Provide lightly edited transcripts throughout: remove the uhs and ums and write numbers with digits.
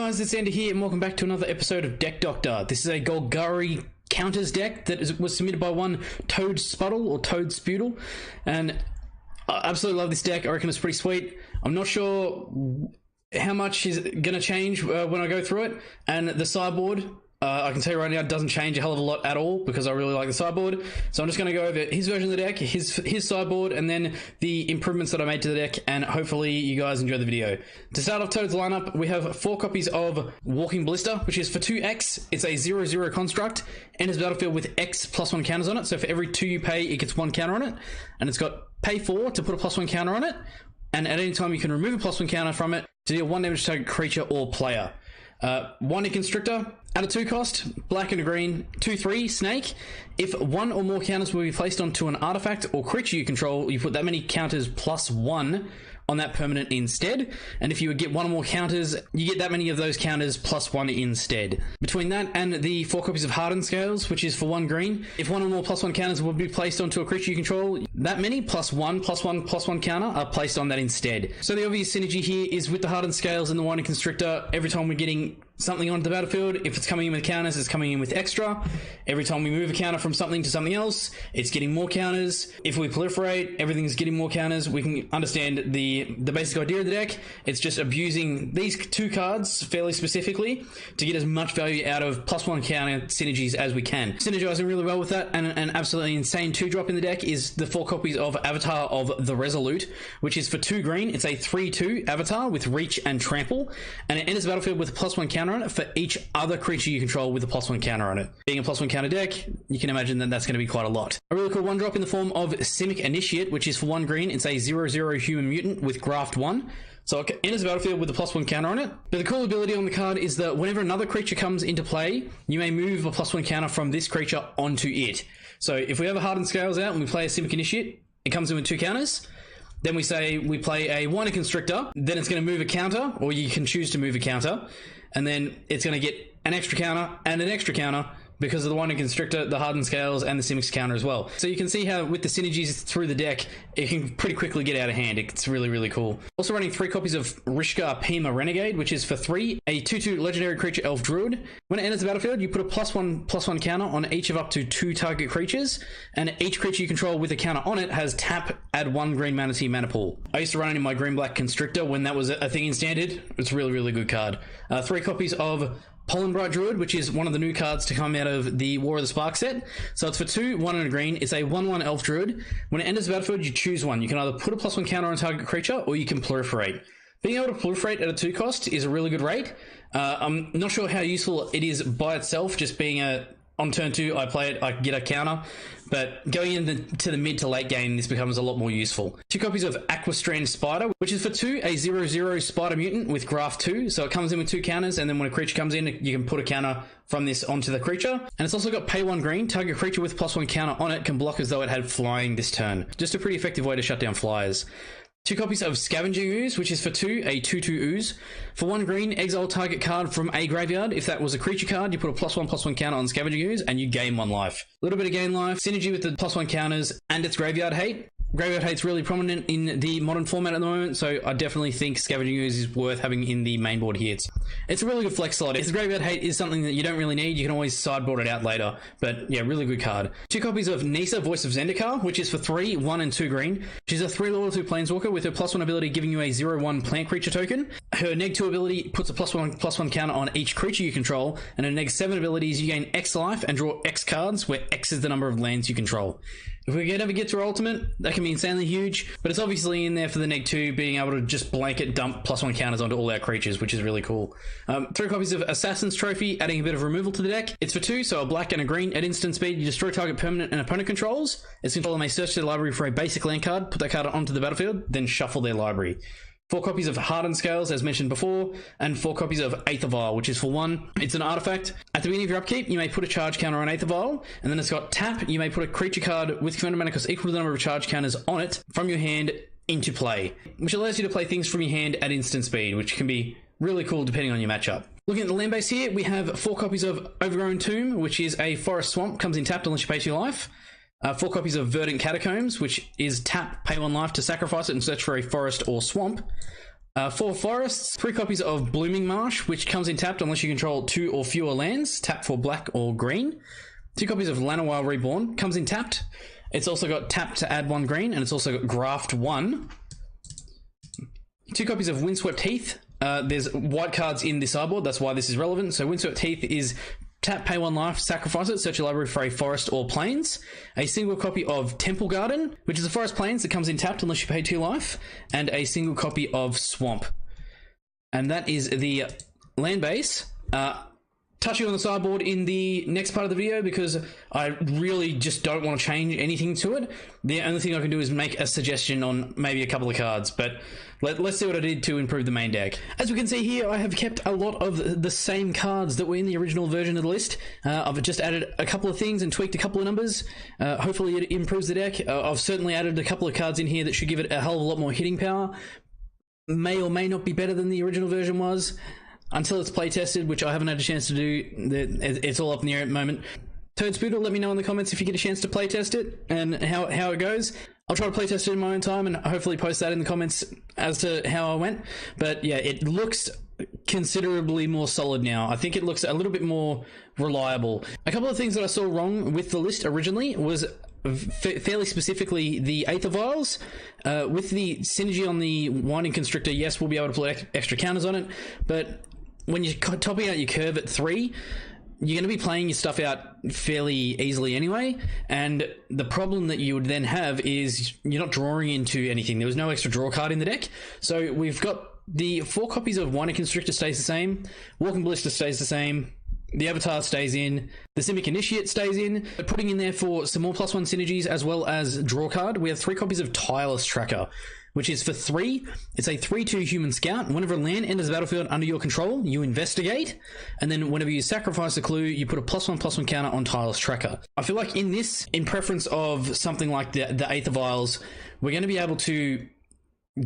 guys, it's Zander here and welcome back to another episode of Deck Doctor. This is a Golgari Counters deck that was submitted by one Todespudel, and I absolutely love this deck. I reckon it's pretty sweet. I'm not sure how much is going to change when I go through it, and the sideboard, I can tell you right now, it doesn't change a hell of a lot at all because I really like the sideboard. So I'm just going to go over his version of the deck, his sideboard, and then the improvements that I made to the deck, and hopefully you guys enjoy the video. To start off Toad's lineup, we have 4 copies of Walking Ballista, which is for 2x. It's a 0/0 construct, enters battlefield with X +1 counters on it. So for every 2 you pay, it gets 1 counter on it. And it's got pay 4 to put a +1 counter on it. And at any time you can remove a +1 counter from it to deal 1 damage to target creature or player. 1 Constrictor, at a 2 cost, black and a green, 2/3, snake. If 1 or more counters will be placed onto an artifact or creature you control, you put that many counters +1 on that permanent instead. And if you would get 1 or more counters, you get that many of those counters +1 instead. Between that and the 4 copies of Hardened Scales, which is for 1 green, if 1 or more +1 counters will be placed onto a creature you control, that many +1/+1/+1 counter are placed on that instead. So the obvious synergy here is with the Hardened Scales and the Winding Constrictor. Every time we're getting something onto the battlefield, if it's coming in with counters, it's coming in with extra. Every time we move a counter from something to something else, it's getting more counters. If we proliferate, everything's getting more counters. We can understand the basic idea of the deck. It's just abusing these 2 cards fairly specifically to get as much value out of +1 counter synergies as we can. Synergizing really well with that, and an absolutely insane 2-drop in the deck is the 4 copies of Avatar of the Resolute, which is for 2 green. It's a 3/2 Avatar with Reach and Trample, and it enters the battlefield with a +1 counter on it for each other creature you control with a +1 counter on it. Being a +1 counter deck, you can imagine that that's going to be quite a lot. A really cool 1-drop in the form of Simic Initiate, which is for 1 green. It's a 0/0 human mutant with Graft 1. So it enters the battlefield with a +1 counter on it. But the cool ability on the card is that whenever another creature comes into play, you may move a +1 counter from this creature onto it. So if we have a Hardened Scales out and we play a Simic Initiate, it comes in with 2 counters. Then we say we play a Winding Constrictor, then it's going to move a counter, or you can choose to move a counter, and then it's going to get an extra counter and an extra counter because of the Winding Constrictor, the Hardened Scales, and the Simic's counter as well. So you can see how with the synergies through the deck, it can pretty quickly get out of hand. It's really, really cool. Also running 3 copies of Rishka Pima Renegade, which is for 3, a 2/2 legendary creature Elf Druid. When it enters the battlefield, you put a +1/+1 counter on each of up to 2 target creatures, and each creature you control with a counter on it has tap, add 1 green mana to your mana pool. I used to run it in my green-black Constrictor when that was a thing in Standard. It's a really, really good card. 3 copies of Pollenbright Druid, which is one of the new cards to come out of the War of the Spark set. So it's for 2, 1 and a green. It's a 1/1 Elf Druid. When it enters the battlefield, you choose one. You can either put a +1 counter on a target creature, or you can proliferate. Being able to proliferate at a 2 cost is a really good rate. I'm not sure how useful it is by itself, just being on turn 2, I play it, I get a counter. But going into the mid to late game, this becomes a lot more useful. 2 copies of Aquastrand Spider, which is for 2, a 0/0 Spider Mutant with Graft 2. So it comes in with 2 counters, and then when a creature comes in, you can put a counter from this onto the creature. And it's also got pay 1 green. Target creature with +1 counter on it can block as though it had flying this turn. Just a pretty effective way to shut down flyers. 2 copies of Scavenging Ooze, which is for 2, a 2/2 Ooze. For 1 green, exile target card from a graveyard. If that was a creature card, you put a +1/+1 counter on Scavenging Ooze, and you gain 1 life. A little bit of gain life, synergy with the +1 counters, and its Graveyard Hate. Graveyard Hate's really prominent in the modern format at the moment, so I definitely think Scavenging Ooze is worth having in the main board here. It's a really good flex slot. If the Graveyard Hate is something that you don't really need, you can always sideboard it out later, but yeah, really good card. 2 copies of Nisa, Voice of Zendikar, which is for 3, 1 and 2 green. She's a 3 level 2 planeswalker with her +1 ability giving you a 0/1 plant creature token. Her neg2 ability puts a +1/+1 counter on each creature you control, and her neg7 abilities, you gain X life and draw X cards, where X is the number of lands you control. If we can ever get to her ultimate, that can be insanely huge, but it's obviously in there for the neg 2, being able to just blanket dump +1 counters onto all our creatures, which is really cool. 3 copies of Assassin's Trophy, adding a bit of removal to the deck. It's for 2, so a black and a green. At instant speed, you destroy target permanent and opponent controls. Its controller may search their library for a basic land card, put that card onto the battlefield, then shuffle their library. 4 copies of Hardened Scales, as mentioned before, and 4 copies of Aether Vial, which is for 1. It's an artifact. At the beginning of your upkeep, you may put a charge counter on Aether Vial, and then it's got tap. You may put a creature card with command mana cost equal to the number of charge counters on it from your hand into play, which allows you to play things from your hand at instant speed, which can be really cool depending on your matchup. Looking at the land base here, we have 4 copies of Overgrown Tomb, which is a forest swamp, comes in tapped unless you pay 2 life. 4 copies of Verdant Catacombs, which is tap, pay 1 life to sacrifice it and search for a forest or swamp. 4 forests, 3 copies of Blooming Marsh, which comes in tapped unless you control 2 or fewer lands, tap for black or green. 2 copies of Llanowar Reborn, comes in tapped. It's also got tap to add 1 green, and it's also got Graft 1. 2 copies of Windswept Heath. There's white cards in the sideboard, that's why this is relevant. So Windswept Heath is tap, pay 1 life, sacrifice it, search your library for a forest or plains. A single copy of Temple Garden, which is a forest plains that comes in tapped unless you pay 2 life. And a single copy of Swamp. And that is the land base. Touching on the sideboard in the next part of the video because I really just don't want to change anything to it. The only thing I can do is make a suggestion on maybe a couple of cards, but let's see what I did to improve the main deck. As we can see here, I have kept a lot of the same cards that were in the original version of the list. I've just added a couple of things and tweaked a couple of numbers. Hopefully it improves the deck. I've certainly added a couple of cards in here that should give it a hell of a lot more hitting power. May or may not be better than the original version was. Until it's play tested, which I haven't had a chance to do. It's all up in the air at the moment. Todespudel, let me know in the comments if you get a chance to play test it and how it goes. I'll try to play test it in my own time and hopefully post that in the comments as to how I went. But yeah, it looks considerably more solid now. I think it looks a little bit more reliable. A couple of things that I saw wrong with the list originally was fairly specifically the Aether Vials. With the synergy on the Winding Constrictor, yes, we'll be able to put extra counters on it, but when you're topping out your curve at 3, you're going to be playing your stuff out fairly easily anyway, and the problem that you would then have is you're not drawing into anything. There was no extra draw card in the deck, so we've got the 4 copies of Winding Constrictor stays the same, Walking Ballista stays the same, the Avatar stays in, the Simic Initiate stays in. Putting in there for some more +1 synergies as well as draw card, we have 3 copies of Tireless Tracker, which is for 3. It's a 3/2 Human Scout. Whenever a land enters the battlefield under your control, you investigate, and then whenever you sacrifice a clue, you put a +1/+1 counter on Tireless Tracker. I feel like in this, in preference of something like the Aether Vials, we're going to be able to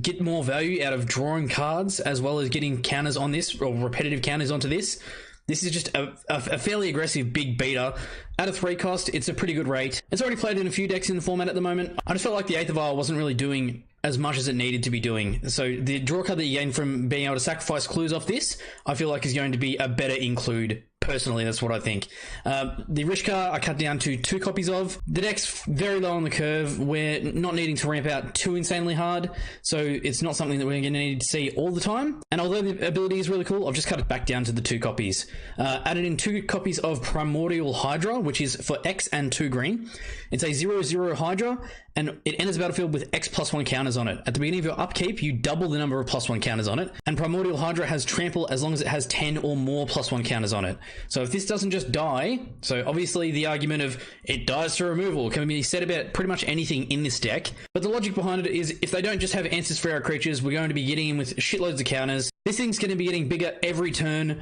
get more value out of drawing cards as well as getting counters on this, or repetitive counters onto this. This is just a fairly aggressive big beater. At a 3 cost, it's a pretty good rate. It's already played in a few decks in the format at the moment. I just felt like the Aether Vial wasn't really doing as much as it needed to be doing. So the draw card that you gain from being able to sacrifice clues off this, I feel like is going to be a better include. Personally, that's what I think. The Rishkar I cut down to 2 copies of. The deck's very low on the curve. We're not needing to ramp out too insanely hard, so it's not something that we're going to need to see all the time. And although the ability is really cool, I've just cut it back down to the 2 copies. Added in 2 copies of Primordial Hydra, which is for X and 2 green. It's a 0/0 Hydra, and it enters the battlefield with X +1 counters on it. At the beginning of your upkeep, you double the number of +1 counters on it, and Primordial Hydra has trample as long as it has 10 or more +1 counters on it. So if this doesn't just die, so obviously the argument of it dies to removal can be said about pretty much anything in this deck, but the logic behind it is if they don't just have answers for our creatures, we're going to be getting in with shitloads of counters. This thing's going to be getting bigger every turn.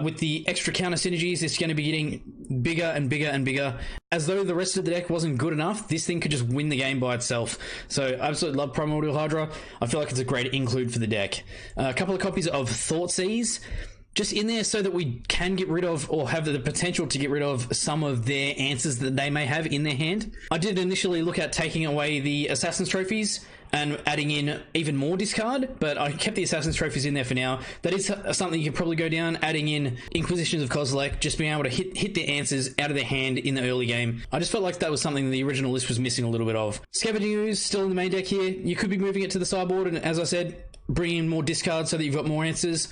With the extra counter synergies, it's going to be getting bigger and bigger and bigger. As though the rest of the deck wasn't good enough, this thing could just win the game by itself. So I absolutely love Primordial Hydra. I feel like it's a great include for the deck. A couple of copies of Thoughtseize, just in there so that we can get rid of, or have the potential to get rid of, some of their answers that they may have in their hand. I did initially look at taking away the Assassin's Trophies and adding in even more discard, but I kept the Assassin's Trophies in there for now. That is something you could probably go down, adding in Inquisitions of Kozilek, just being able to hit the answers out of their hand in the early game. I just felt like that was something the original list was missing a little bit of. Scavenging Ooze, still in the main deck here. You could be moving it to the sideboard, and as I said, bring in more discard so that you've got more answers.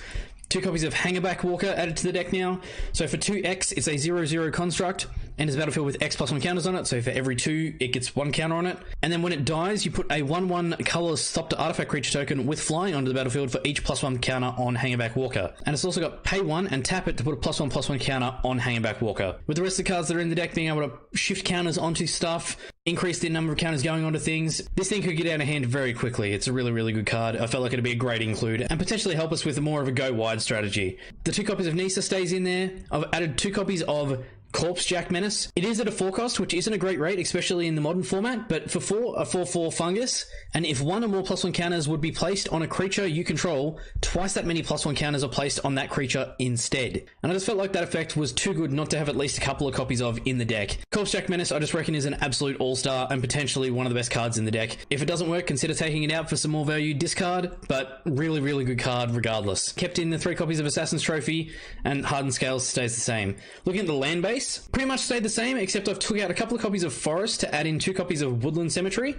2 copies of Hangerback Walker added to the deck now. So for 2X, it's a 0/0 construct, enters battlefield with X +1 counters on it. So for every 2, it gets 1 counter on it. And then when it dies, you put a 1/1 colorless stop to artifact creature token with flying onto the battlefield for each +1 counter on Hangerback Walker. And it's also got pay 1 and tap it to put a +1/+1 counter on Hangerback Walker. With the rest of the cards that are in the deck being able to shift counters onto stuff, increase the number of counters going onto things, this thing could get out of hand very quickly. It's a really, really good card. I felt like it'd be a great include and potentially help us with more of a go wide strategy. The 2 copies of Nisa stays in there. I've added 2 copies of Corpse Jack Menace. It is at a 4 cost, which isn't a great rate, especially in the modern format, but for 4, a 4/4 fungus, and if 1 or more +1 counters would be placed on a creature you control, twice that many +1 counters are placed on that creature instead. And I just felt like that effect was too good not to have at least a couple of copies of in the deck. Corpse Jack Menace, I just reckon, is an absolute all-star and potentially one of the best cards in the deck. If it doesn't work, consider taking it out for some more value, discard, but really, really good card regardless. Kept in the 3 copies of Assassin's Trophy, and Hardened Scales stays the same. Looking at the land base, pretty much stayed the same, except I've took out a couple of copies of Forest to add in 2 copies of Woodland Cemetery.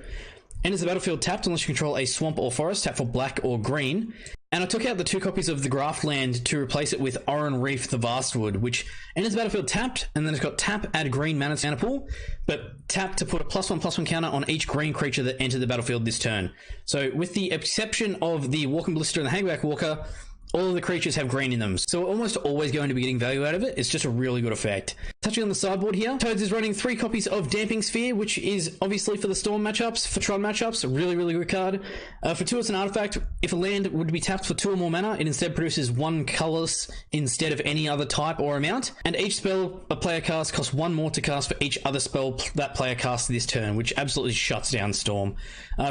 Enters the battlefield tapped unless you control a swamp or forest, tap for black or green. And I took out the 2 copies of the Graftland to replace it with Oran Reef the Vastwood, which enters the battlefield tapped, and then it's got tap, add green mana pool, but tap to put a +1/+1 counter on each green creature that entered the battlefield this turn. So with the exception of the Walking Ballista and the Hangback Walker, all of the creatures have green in them, so we're almost always going to be getting value out of it. It's just a really good effect. Touching on the sideboard here, Toads is running 3 copies of Damping Sphere, which is obviously for the Storm matchups, for Tron matchups, a really, really good card. For 2, it's an artifact. If a land would be tapped for 2 or more mana, it instead produces 1 colorless instead of any other type or amount, and each spell a player casts costs 1 more to cast for each other spell that player casts this turn, which absolutely shuts down Storm.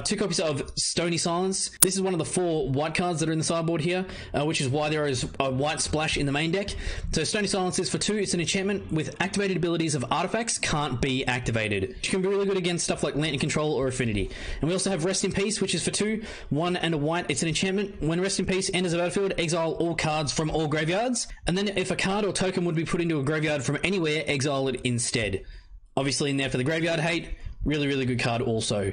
2 copies of Stony Silence. This is one of the 4 white cards that are in the sideboard here, which is why there is a white splash in the main deck. So Stony Silence is for 2. It's an enchantment with activated abilities of artifacts can't be activated, which can be really good against stuff like Lantern Control or Affinity. And we also have Rest in Peace, which is for 2, 1 and a white. It's an enchantment. When Rest in Peace enters the battlefield, exile all cards from all graveyards, and then if a card or token would be put into a graveyard from anywhere, exile it instead. Obviously in there for the graveyard hate. Really, really good card also.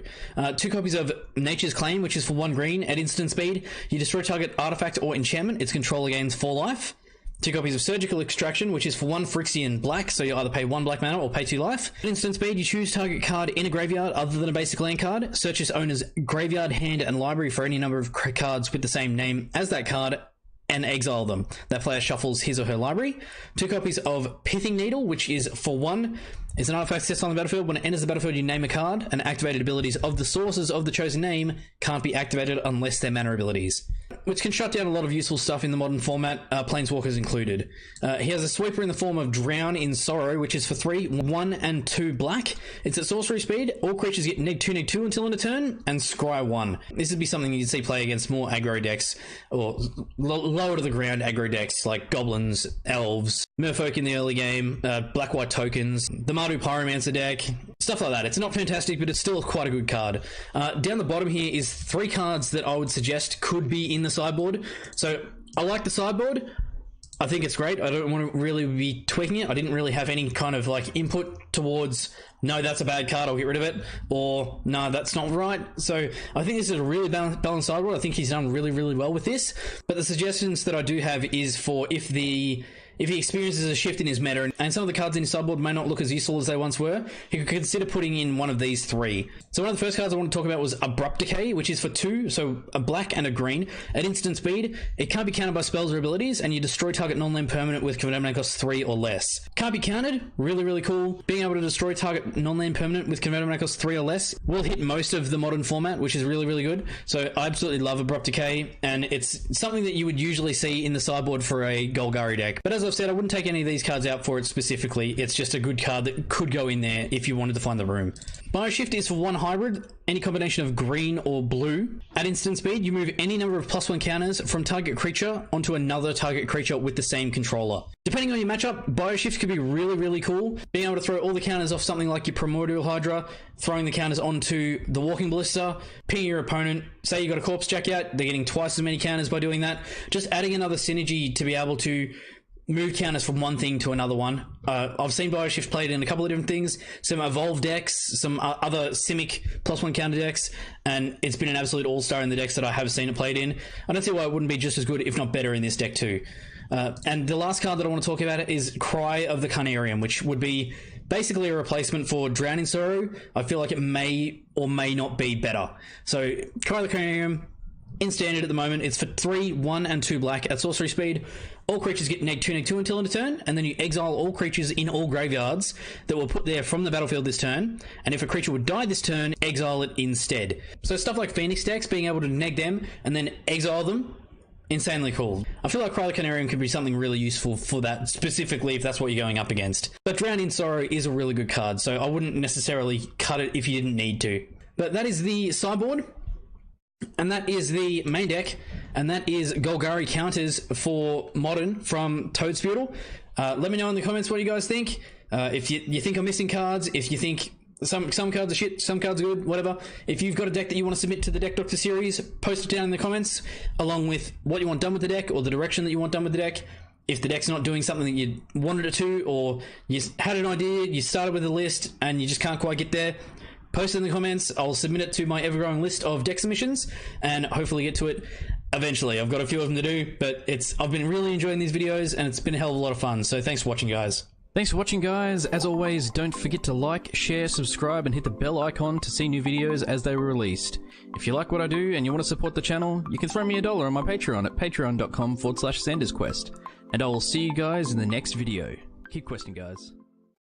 2 copies of Nature's Claim, which is for 1 green. At instant speed, you destroy target artifact or enchantment. Its controller gains 4 life. 2 copies of Surgical Extraction, which is for 1 Phyrexian black, so you either pay 1 black mana or pay 2 life. At instant speed, you choose target card in a graveyard other than a basic land card. Search its owner's graveyard, hand, and library for any number of cards with the same name as that card, and exile them. That player shuffles his or her library. 2 copies of Pithing Needle, which is for 1. It's an artifact sets on the battlefield. When it enters the battlefield, you name a card, and activated abilities of the sources of the chosen name can't be activated unless they're mana abilities, which can shut down a lot of useful stuff in the modern format, Planeswalkers included. He has a sweeper in the form of Drown in Sorrow, which is for 3, 1 and 2 black. It's at sorcery speed. All creatures get -2/-2 until end of turn, and scry 1. This would be something you'd see play against more aggro decks, or lower to the ground aggro decks, like Goblins, Elves, Merfolk in the early game, Black-White Tokens, the Mardu Pyromancer deck, stuff like that. It's not fantastic, but it's still quite a good card. Down the bottom here is 3 cards that I would suggest could be in the sideboard. So I like the sideboard. I think it's great. I don't want to really be tweaking it. I didn't really have any kind of like input towards, no, that's a bad card, I'll get rid of it, or no, that's not right. So I think this is a really balanced sideboard. I think he's done really, really well with this. But the suggestions that I do have is for if he experiences a shift in his meta, and some of the cards in his sideboard may not look as useful as they once were, he could consider putting in one of these 3. So one of the first cards I want to talk about was Abrupt Decay, which is for 2, so a black and a green. At instant speed, it can't be countered by spells or abilities, and you destroy target non-land permanent with converted mana cost 3 or less. Can't be countered, really, really cool. Being able to destroy target non-land permanent with converted mana cost 3 or less will hit most of the modern format, which is really, really good. So I absolutely love Abrupt Decay, and it's something that you would usually see in the sideboard for a Golgari deck. But as I've said, I wouldn't take any of these cards out for it specifically. It's just a good card that could go in there if you wanted to find the room. Bioshift is for 1 hybrid, any combination of green or blue. At instant speed, you move any number of +1 counters from target creature onto another target creature with the same controller. Depending on your matchup, Bioshift could be really, really cool. Being able to throw all the counters off something like your Primordial Hydra, throwing the counters onto the Walking Ballista, ping your opponent. Say you got a Corpse Jack out, they're getting twice as many counters by doing that. Just adding another synergy to be able to move counters from one thing to another one. I've seen Bioshift played in a couple of different things, some Evolve decks, some other Simic +1 counter decks, and it's been an absolute all-star in the decks that I have seen it played in. I don't see why it wouldn't be just as good, if not better, in this deck too. And the last card that I want to talk about is Cry of the Canarian, which would be basically a replacement for Drown in Sorrow. I feel like it may or may not be better. So Cry of the Canarian, in standard at the moment, it's for 3, 1 and 2 black at sorcery speed. All creatures get -2/-2 until end of turn, and then you exile all creatures in all graveyards that were put there from the battlefield this turn, and if a creature would die this turn, exile it instead. So stuff like Phoenix decks, being able to neg them and then exile them, insanely cool. I feel like Cry the Canarian could be something really useful for that, specifically if that's what you're going up against. But Drown in Sorrow is a really good card, so I wouldn't necessarily cut it if you didn't need to. But that is the sideboard, and that is the main deck, and that is Golgari Counters for Modern from Todespudel. Let me know in the comments what you guys think. If you think I'm missing cards, if you think some cards are shit, some cards are good, whatever. If you've got a deck that you want to submit to the Deck Doctor series, post it down in the comments, along with what you want done with the deck, or the direction that you want done with the deck. If the deck's not doing something that you wanted it to, or you had an idea, you started with a list, and you just can't quite get there, post it in the comments. I'll submit it to my ever-growing list of deck submissions, and hopefully get to it eventually. I've got a few of them to do, but I've been really enjoying these videos, and it's been a hell of a lot of fun, so thanks for watching, guys. Thanks for watching, guys. As always, don't forget to like, share, subscribe, and hit the bell icon to see new videos as they were released. If you like what I do and you want to support the channel, you can throw me $1 on my Patreon at patreon.com/ZandersQuest. And I will see you guys in the next video. Keep questing, guys.